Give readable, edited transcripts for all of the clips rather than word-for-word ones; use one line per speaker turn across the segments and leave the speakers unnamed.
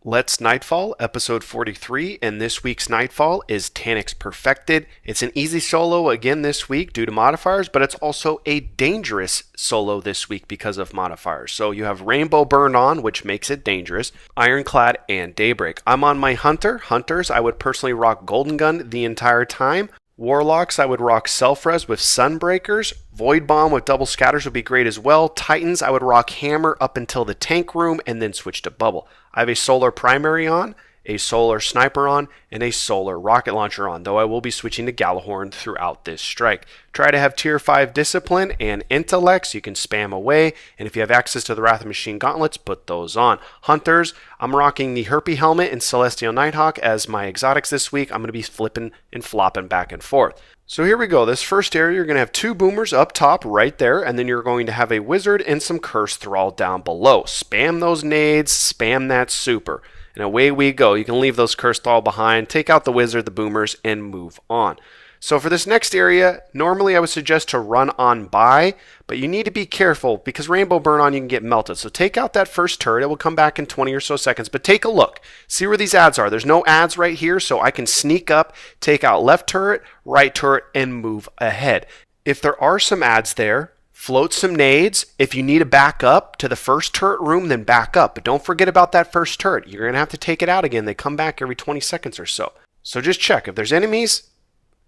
Let's Nightfall, episode 43, and this week's Nightfall is Taniks Perfected. It's an easy solo again this week due to modifiers, but it's also a dangerous solo this week because of modifiers. So you have Rainbow Burn On, which makes it dangerous, Ironclad, and Daybreak. I'm on my Hunter. Hunters, I would personally rock Golden Gun the entire time. Warlocks, I would rock Self-Res with Sunbreakers. Void Bomb with double scatters would be great as well. Titans, I would rock Hammer up until the tank room and then switch to Bubble. I have a Solar Primary on, a Solar Sniper on, and a Solar Rocket Launcher on, though I will be switching to Gjallarhorn throughout this strike. Try to have Tier 5 Discipline and Intellect so you can spam away, and if you have access to the Wrath of Machine Gauntlets, put those on. Hunters, I'm rocking the Herpy Helmet and Celestial Nighthawk as my exotics this week. I'm going to be flipping and flopping back and forth. So here we go. This first area, you're going to have two boomers up top right there, and then you're going to have a wizard and some curse thrall down below. Spam those nades, spam that super, and away we go. You can leave those curse thrall behind, take out the wizard, the boomers, and move on. So for this next area, normally I would suggest to run on by, but you need to be careful because Rainbow Burn On you can get melted. So take out that first turret. It will come back in 20 or so seconds, but take a look. See where these ads are. There's no ads right here, so I can sneak up, take out left turret, right turret, and move ahead. If there are some ads there, float some nades. If you need to back up to the first turret room, then back up. But don't forget about that first turret. You're going to have to take it out again. They come back every 20 seconds or so. So just check. If there's enemies,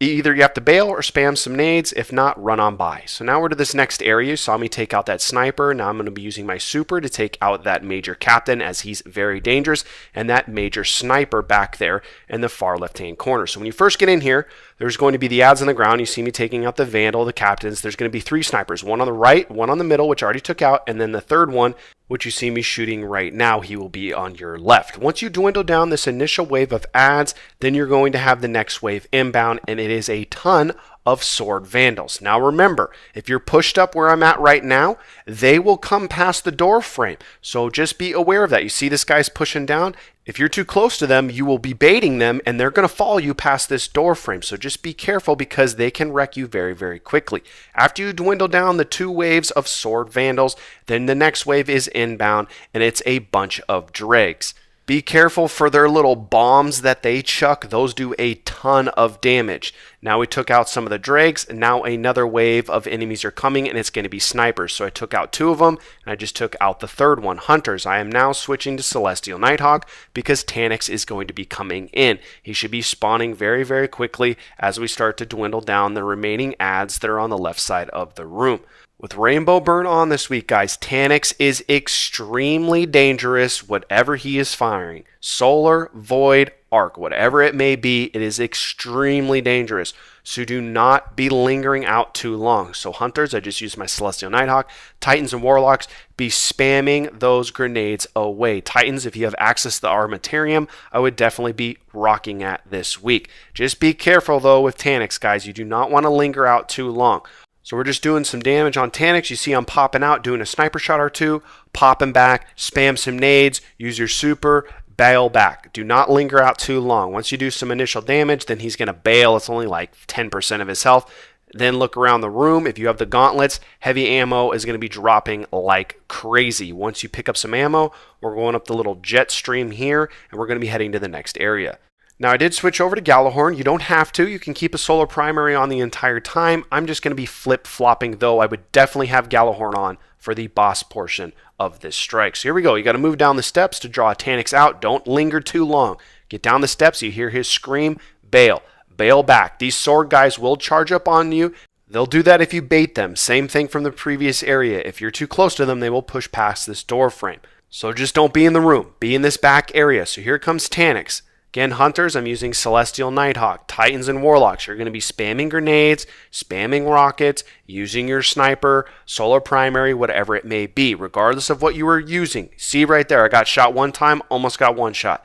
either you have to bail or spam some nades. If not, run on by. So now we're to this next area. You saw me take out that sniper. Now I'm going to be using my super to take out that major captain as he's very dangerous, and that major sniper back there in the far left-hand corner. So when you first get in here, there's going to be the ads on the ground. You see me taking out the Vandal, the captains. There's going to be three snipers, one on the right, one on the middle, which I already took out, and then the third one, which you see me shooting right now, he will be on your left. Once you dwindle down this initial wave of ads, then you're going to have the next wave inbound, and it is a ton of Sword Vandals. Now remember, if you're pushed up where I'm at right now, they will come past the door frame. So just be aware of that. You see this guy's pushing down. If you're too close to them, you will be baiting them and they're going to follow you past this door frame. So just be careful because they can wreck you very, very quickly. After you dwindle down the two waves of Sword Vandals, then the next wave is inbound and it's a bunch of dregs. Be careful for their little bombs that they chuck. Those do a ton of damage. Now we took out some of the dregs, and now another wave of enemies are coming, and it's going to be snipers. So I took out two of them, and I just took out the third one. Hunters, I am now switching to Celestial Nighthawk because Taniks is going to be coming in. He should be spawning very, very quickly as we start to dwindle down the remaining ads that are on the left side of the room. With Rainbow Burn On this week, guys, Taniks is extremely dangerous, whatever he is firing. Solar, Void, Arc, whatever it may be, it is extremely dangerous. So do not be lingering out too long. So Hunters, I just used my Celestial Nighthawk. Titans and Warlocks, be spamming those grenades away. Titans, if you have access to the Armamentarium, I would definitely be rocking at this week. Just be careful, though, with Taniks, guys. You do not want to linger out too long. So we're just doing some damage on Taniks. You see I'm popping out, doing a sniper shot or two, popping back, spam some nades, use your super, bail back. Do not linger out too long. Once you do some initial damage, then he's going to bail. It's only like 10% of his health. Then look around the room. If you have the gauntlets, heavy ammo is going to be dropping like crazy. Once you pick up some ammo, we're going up the little jet stream here, and we're going to be heading to the next area. Now, I did switch over to Gjallarhorn. You don't have to. You can keep a Solar Primary on the entire time. I'm just going to be flip-flopping, though. I would definitely have Gjallarhorn on for the boss portion of this strike. So here we go. You got to move down the steps to draw Taniks out. Don't linger too long. Get down the steps. You hear his scream. Bail. Bail back. These sword guys will charge up on you. They'll do that if you bait them. Same thing from the previous area. If you're too close to them, they will push past this door frame. So just don't be in the room. Be in this back area. So here comes Taniks. Again, Hunters, I'm using Celestial Nighthawk. Titans and Warlocks, you're going to be spamming grenades, spamming rockets, using your sniper, Solar Primary, whatever it may be, regardless of what you are using. See right there, I got shot one time, almost got one shot.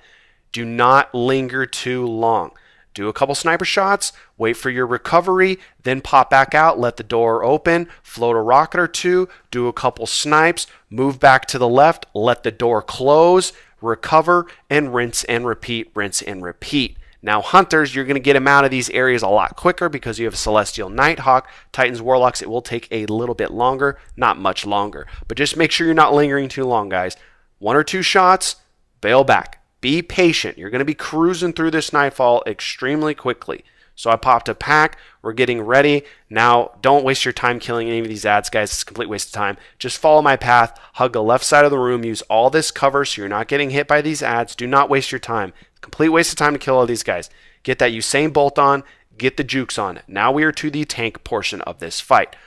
Do not linger too long. Do a couple sniper shots, wait for your recovery, then pop back out, let the door open, float a rocket or two, do a couple snipes, move back to the left, let the door close, recover, and rinse and repeat, rinse and repeat. Now, Hunters, you're going to get them out of these areas a lot quicker because you have Celestial Nighthawk. Titans, Warlocks, it will take a little bit longer, not much longer. But just make sure you're not lingering too long, guys. One or two shots, bail back. Be patient. You're going to be cruising through this Nightfall extremely quickly. So I popped a pack. We're getting ready. Now, don't waste your time killing any of these ads, guys. It's a complete waste of time. Just follow my path. Hug the left side of the room. Use all this cover so you're not getting hit by these ads. Do not waste your time. Complete waste of time to kill all these guys. Get that Usain Bolt on. Get the jukes on. Now we are to the tank portion of this fight.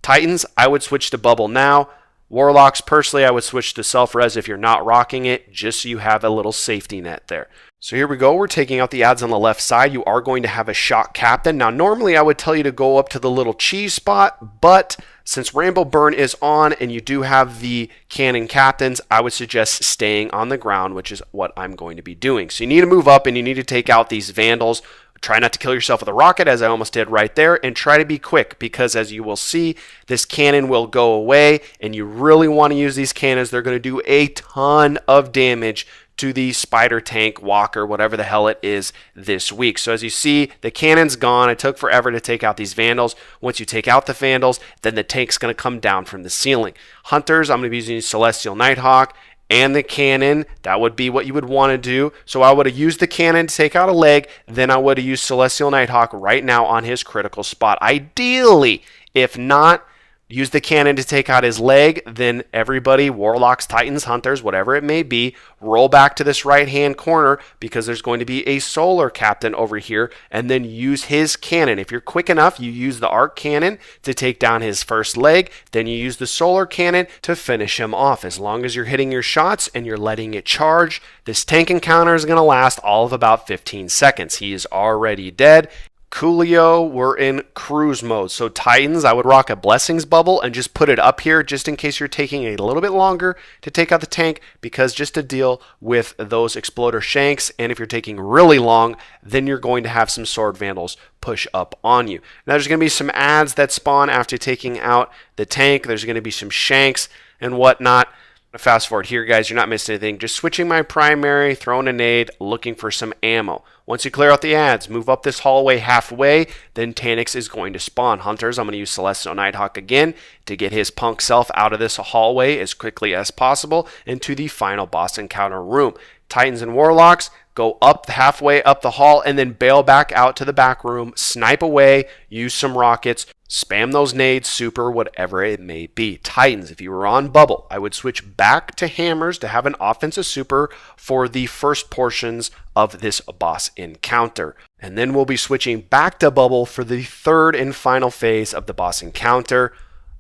Titans, I would switch to bubble now. Warlocks, personally, I would switch to self-res if you're not rocking it, just so you have a little safety net there. So here we go. We're taking out the ads on the left side. You are going to have a shock captain. Now, normally I would tell you to go up to the little cheese spot, but since Rainbow Burn is on and you do have the cannon captains, I would suggest staying on the ground, which is what I'm going to be doing. So you need to move up and you need to take out these vandals. Try not to kill yourself with a rocket, as I almost did right there, and try to be quick because, as you will see, this cannon will go away, and you really want to use these cannons. They're going to do a ton of damage to the spider tank, walker, whatever the hell it is this week. So as you see, the cannon's gone. It took forever to take out these vandals. Once you take out the vandals, then the tank's going to come down from the ceiling. Hunters, I'm going to be using Celestial Nighthawk and the cannon. That would be what you would want to do. So I would have used the cannon to take out a leg, then I would have used Celestial Nighthawk right now on his critical spot. Ideally, if not, use the cannon to take out his leg, then everybody, Warlocks, Titans, Hunters, whatever it may be, roll back to this right-hand corner because there's going to be a Solar Captain over here, and then use his cannon. If you're quick enough, you use the Arc Cannon to take down his first leg, then you use the Solar Cannon to finish him off. As long as you're hitting your shots and you're letting it charge, this tank encounter is going to last all of about 15 seconds. He is already dead. Coolio, we're in cruise mode. So Titans, I would rock a Blessings bubble and just put it up here just in case you're taking a little bit longer to take out the tank, because just to deal with those Exploder Shanks, and if you're taking really long, then you're going to have some Sword Vandals push up on you. Now there's going to be some ads that spawn after taking out the tank. There's going to be some Shanks and whatnot. Fast forward here, guys, you're not missing anything. Just switching my primary, throwing a nade, looking for some ammo. Once you clear out the ads, move up this hallway halfway, then Taniks is going to spawn. Hunters, I'm going to use Celestial Nighthawk again to get his punk self out of this hallway as quickly as possible into the final boss encounter room. Titans and Warlocks, go up halfway up the hall and then bail back out to the back room, snipe away, use some rockets, spam those nades, super, whatever it may be. Titans, if you were on bubble, I would switch back to hammers to have an offensive super for the first portions of this boss encounter. And then we'll be switching back to bubble for the third and final phase of the boss encounter.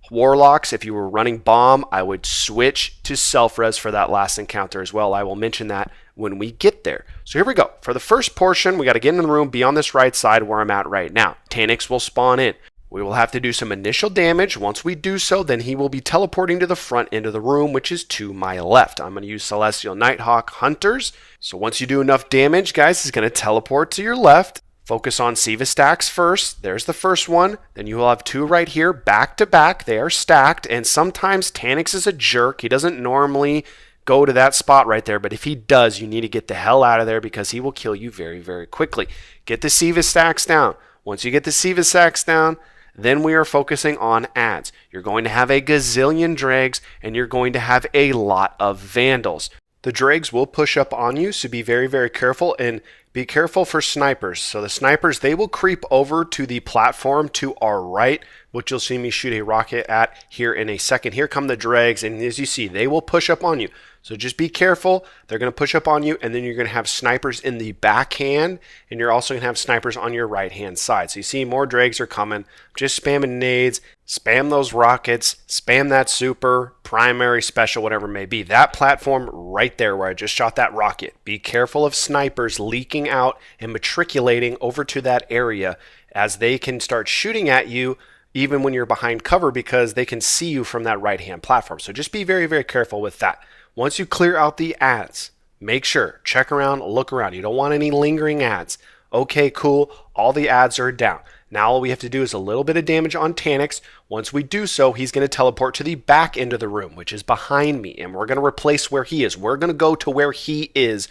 Warlocks, if you were running bomb, I would switch to self-res for that last encounter as well. I will mention that when we get there. So here we go. For the first portion, we got to get in the room, be on this right side where I'm at right now. Taniks will spawn in. We will have to do some initial damage. Once we do so, then he will be teleporting to the front end of the room, which is to my left. I'm going to use Celestial Nighthawk Hunters. So once you do enough damage, guys, he's going to teleport to your left. Focus on Siva stacks first. There's the first one. Then you will have two right here, back to back. They are stacked. And sometimes Taniks is a jerk. He doesn't normally go to that spot right there. But if he does, you need to get the hell out of there because he will kill you very, very quickly. Get the Siva stacks down. Once you get the Siva stacks down, then we are focusing on ads. You're going to have a gazillion dregs and you're going to have a lot of vandals. The dregs will push up on you, so be very, very careful, and be careful for snipers. So the snipers, they will creep over to the platform to our right, which you'll see me shoot a rocket at here in a second. Here come the dregs, and as you see, they will push up on you. So just be careful. They're going to push up on you, and then you're going to have snipers in the backhand, and you're also going to have snipers on your right-hand side. So you see more dregs are coming. Just spamming nades, spam those rockets, spam that super, primary, special, whatever it may be. That platform right there where I just shot that rocket. Be careful of snipers leaking out and matriculating over to that area, as they can start shooting at you even when you're behind cover because they can see you from that right-hand platform. So just be very, very careful with that. Once you clear out the ads, make sure, check around, look around. You don't want any lingering ads. Okay, cool. All the ads are down. Now all we have to do is a little bit of damage on Taniks. Once we do so, he's going to teleport to the back end of the room, which is behind me, and we're going to replace where he is. We're going to go to where he is,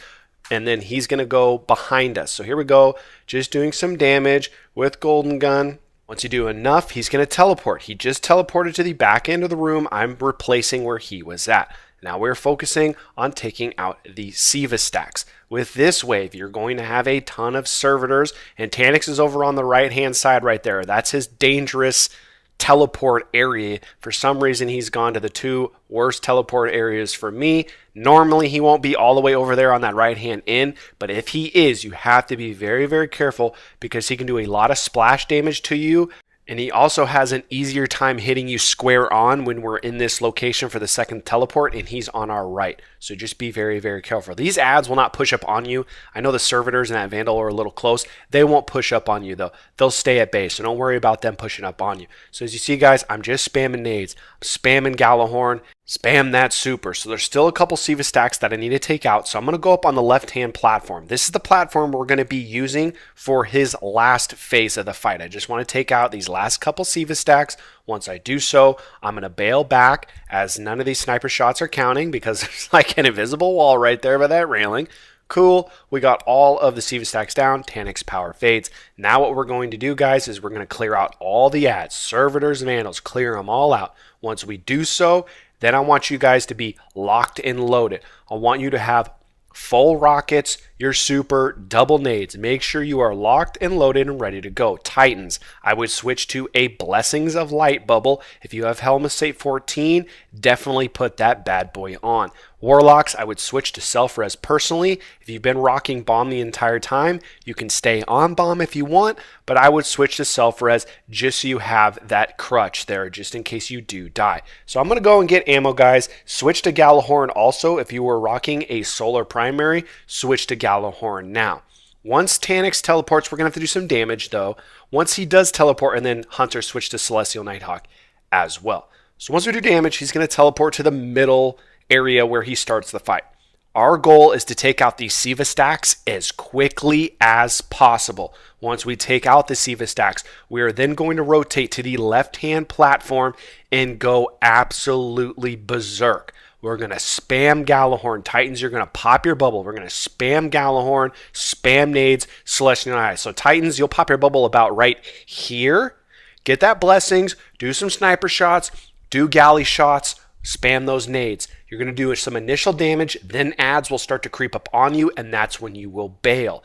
and then he's going to go behind us. So here we go, just doing some damage with Golden Gun. Once you do enough, he's going to teleport. He just teleported to the back end of the room. I'm replacing where he was at. Now we're focusing on taking out the Siva stacks. With this wave, you're going to have a ton of servitors, and Taniks is over on the right-hand side right there. That's his dangerous teleport area. For some reason, he's gone to the two worst teleport areas for me. Normally, he won't be all the way over there on that right-hand end, but if he is, you have to be very, very careful because he can do a lot of splash damage to you. And he also has an easier time hitting you square on when we're in this location for the second teleport, and he's on our right. So just be very, very careful. These ads will not push up on you. I know the servitors and that Vandal are a little close. They won't push up on you, though. They'll stay at base, so don't worry about them pushing up on you. So as you see, guys, I'm just spamming nades. I'm spamming Galahorn. Spam that super. So there's still a couple Siva stacks that I need to take out. So I'm going to go up on the left-hand platform. This is the platform we're going to be using for his last phase of the fight. I just want to take out these last couple Siva stacks. Once I do so, I'm going to bail back as none of these sniper shots are counting because there's like an invisible wall right there by that railing. Cool. We got all of the Siva stacks down. Taniks power fades. Now what we're going to do, guys, is we're going to clear out all the ads. Servitors, Vandals, clear them all out. Once we do so, then I want you guys to be locked and loaded. I want you to have full rockets, your super, double nades. Make sure you are locked and loaded and ready to go. Titans, I would switch to a Blessings of Light bubble. If you have Helmsate 14, definitely put that bad boy on. Warlocks, I would switch to self-res personally. If you've been rocking bomb the entire time, you can stay on bomb if you want, but I would switch to self-res just so you have that crutch there, just in case you do die. So I'm going to go and get ammo, guys. Switch to Galahorn also. If you were rocking a solar primary, switch to Galahorn now. Once Taniks teleports, we're going to have to do some damage, though. Once he does teleport, and then Hunter switch to Celestial Nighthawk as well. So once we do damage, he's going to teleport to the middle area where he starts the fight. Our goal is to take out these Siva stacks as quickly as possible. Once we take out the Siva stacks, we are then going to rotate to the left-hand platform and go absolutely berserk. We're going to spam Galahorn. Titans, you're going to pop your bubble. We're going to spam Galahorn, spam nades, Celestial Eye. So Titans, you'll pop your bubble about right here. Get that Blessings, do some sniper shots, do galley shots, spam those nades. You're going to do some initial damage, then ads will start to creep up on you, and that's when you will bail.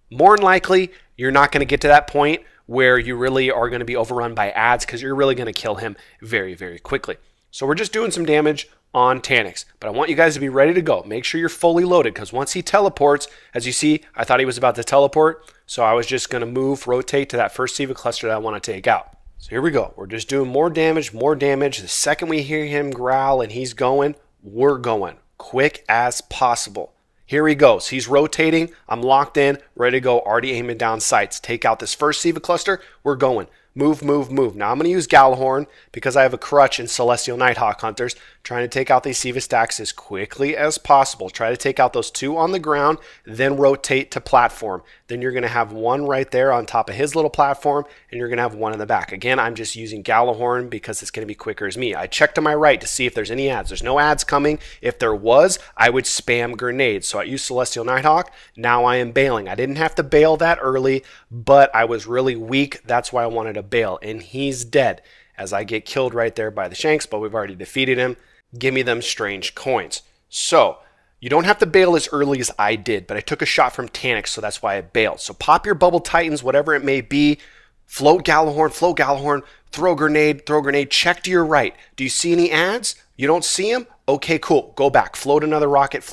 More than likely, you're not going to get to that point where you really are going to be overrun by ads because you're really going to kill him very, very quickly. So we're just doing some damage on Taniks, but I want you guys to be ready to go. Make sure you're fully loaded because once he teleports, as you see, I thought he was about to teleport, so I was just going to rotate to that first Siva cluster that I want to take out. So here we go. We're just doing more damage, more damage. The second we hear him growl and he's going, we're going quick as possible. Here he goes. He's rotating. I'm locked in, ready to go, already aiming down sights. Take out this first Siva cluster. We're going. Move, move, move. Now I'm going to use Galahorn because I have a crutch in Celestial Nighthawk Hunters, trying to take out these Siva stacks as quickly as possible. Try to take out those two on the ground, then rotate to platform. Then you're going to have one right there on top of his little platform, and you're going to have one in the back. Again, I'm just using Galahorn because it's going to be quicker as me. I checked to my right to see if there's any ads. There's no ads coming. If there was, I would spam grenades. So I used Celestial Nighthawk. Now I am bailing. I didn't have to bail that early, but I was really weak. That's why I wanted to bail, and he's dead as I get killed right there by the Shanks, but we've already defeated him. Give me them strange coins. So you don't have to bail as early as I did, but I took a shot from Taniks, so that's why I bailed. So pop your bubble Titans, whatever it may be. Float Galahorn, throw grenade, check to your right. Do you see any ads? You don't see them? Okay, cool. Go back. Float another rocket.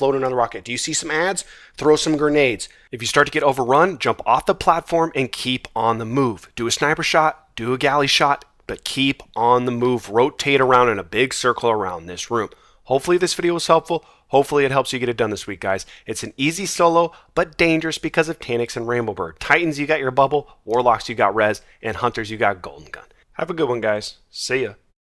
Do you see some ads? Throw some grenades. If you start to get overrun, jump off the platform and keep on the move. Do a sniper shot, do a galley shot, but keep on the move. Rotate around in a big circle around this room. Hopefully this video was helpful. Hopefully it helps you get it done this week, guys. It's an easy solo, but dangerous because of Taniks and Rainbow Bird. Titans, you got your bubble. Warlocks, you got res. And Hunters, you got Golden Gun. Have a good one, guys. See ya.